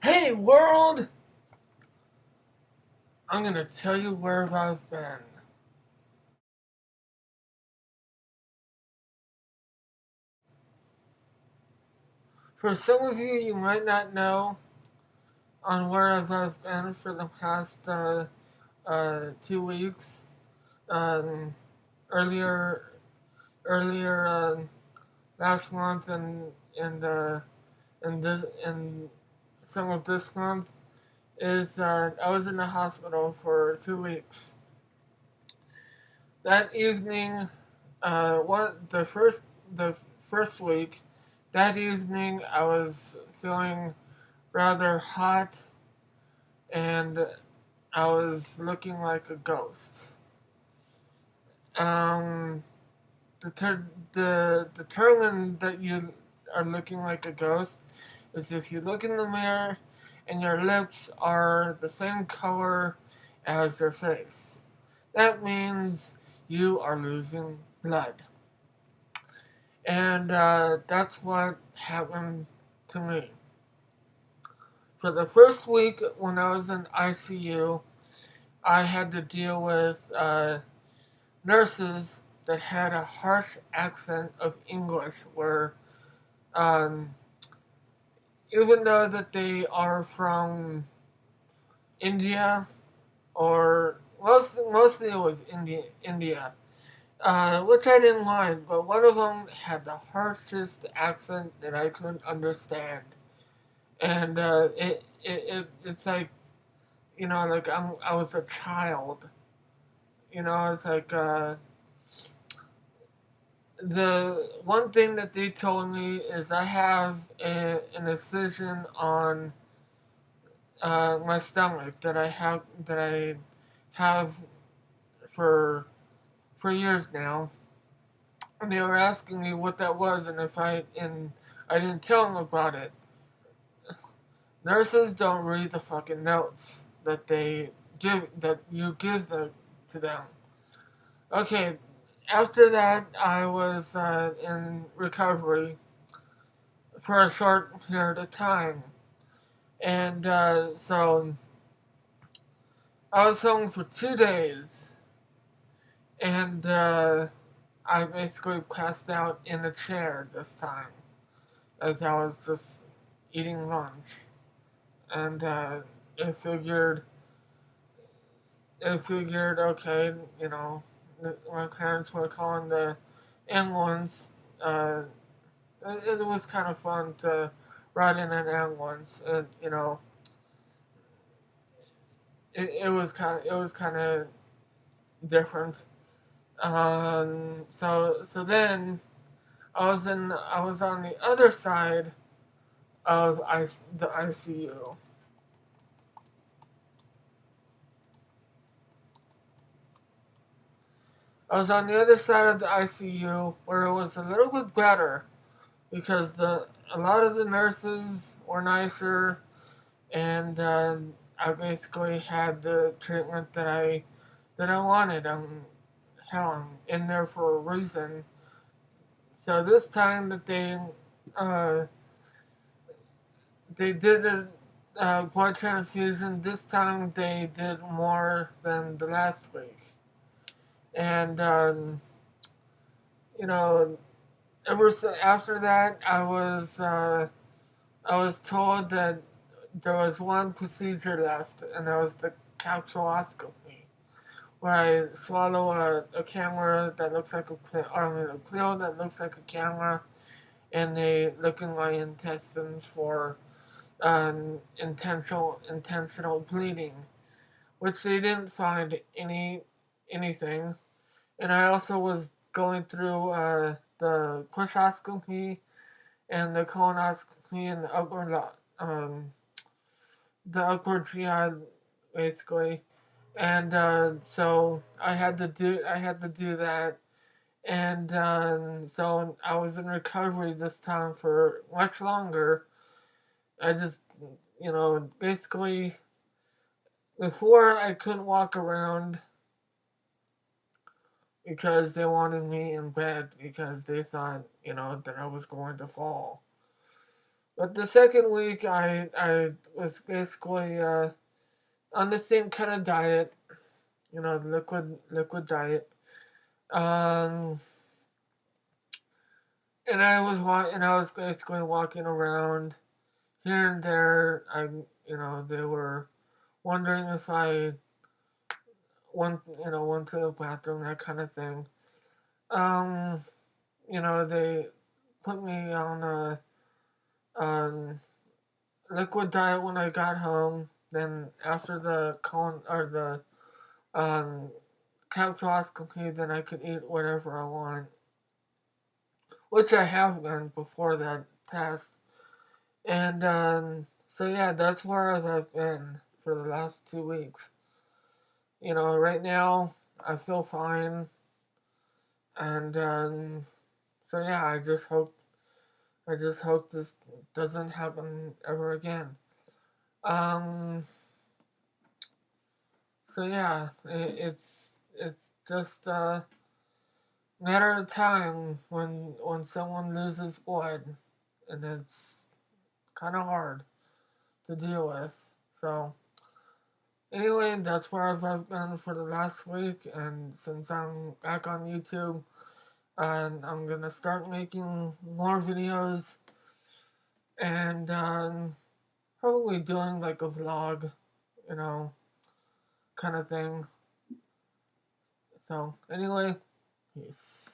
Hey world! I'm gonna tell you where I've been. For some of you, you might not know on where I've been for the past 2 weeks. Um, earlier, earlier last month and some of this month is I was in the hospital for 2 weeks. That evening, the first week, that evening I was feeling rather hot and I was looking like a ghost. Um, the determinant that you are looking like a ghost is if you look in the mirror and your lips are the same color as your face. That means you are losing blood. And that's what happened to me. For the first week when I was in ICU, I had to deal with nurses that had a harsh accent of English, where um, even though that they are from India, or mostly it was India, which I didn't mind, but one of them had the harshest accent that I couldn't understand, and it's like, like I was a child. It's like the one thing that they told me is I have an incision on my stomach that I have for years now, and they were asking me what that was and if I didn't tell them about it. Nurses don't read the fucking notes that you give to them. Okay, after that I was in recovery for a short period of time, and so I was home for 2 days, and I basically passed out in a chair this time as I was just eating lunch, and I figured okay, my parents were calling the ambulance. Uh, it was kind of fun to ride in an ambulance, and it was kind of different. So then I was on the other side of the ICU. I was on the other side of the ICU where it was a little bit better because the a lot of the nurses were nicer, and I basically had the treatment that I wanted. Hell, I'm in there for a reason. So this time that uh, they did a blood transfusion, this time they did more than the last week, and you know, after that, I was told that there was one procedure left, and that was the capsuloscopy, where I swallow a camera that looks like a pill that looks like a camera, and they look in my intestines for intentional bleeding, which they didn't find anything. And I also was going through the pushoscopy and the colonoscopy and um, the upper GI basically, and so I had to do that, and so I was in recovery this time for much longer. I just basically before I couldn't walk around because they wanted me in bed because they thought that I was going to fall. But the second week, I was basically on the same kind of diet, liquid diet. Um, and I was basically walking around here and there. They were wondering if I went to the bathroom, that kind of thing. Um, they put me on a liquid diet when I got home. Then after the capsuloscopy, then I could eat whatever I want, which I have been before that test. And so yeah, that's where I've been for the last 2 weeks. Right now I feel fine, and so yeah, I just hope this doesn't happen ever again. Um, so yeah, it's just a matter of time when someone loses blood, and it's kind of hard to deal with. So anyway, that's where I've been for the last week, and since I'm back on YouTube, and I'm gonna start making more videos, and probably doing like a vlog, you know, kind of thing. So anyway, peace.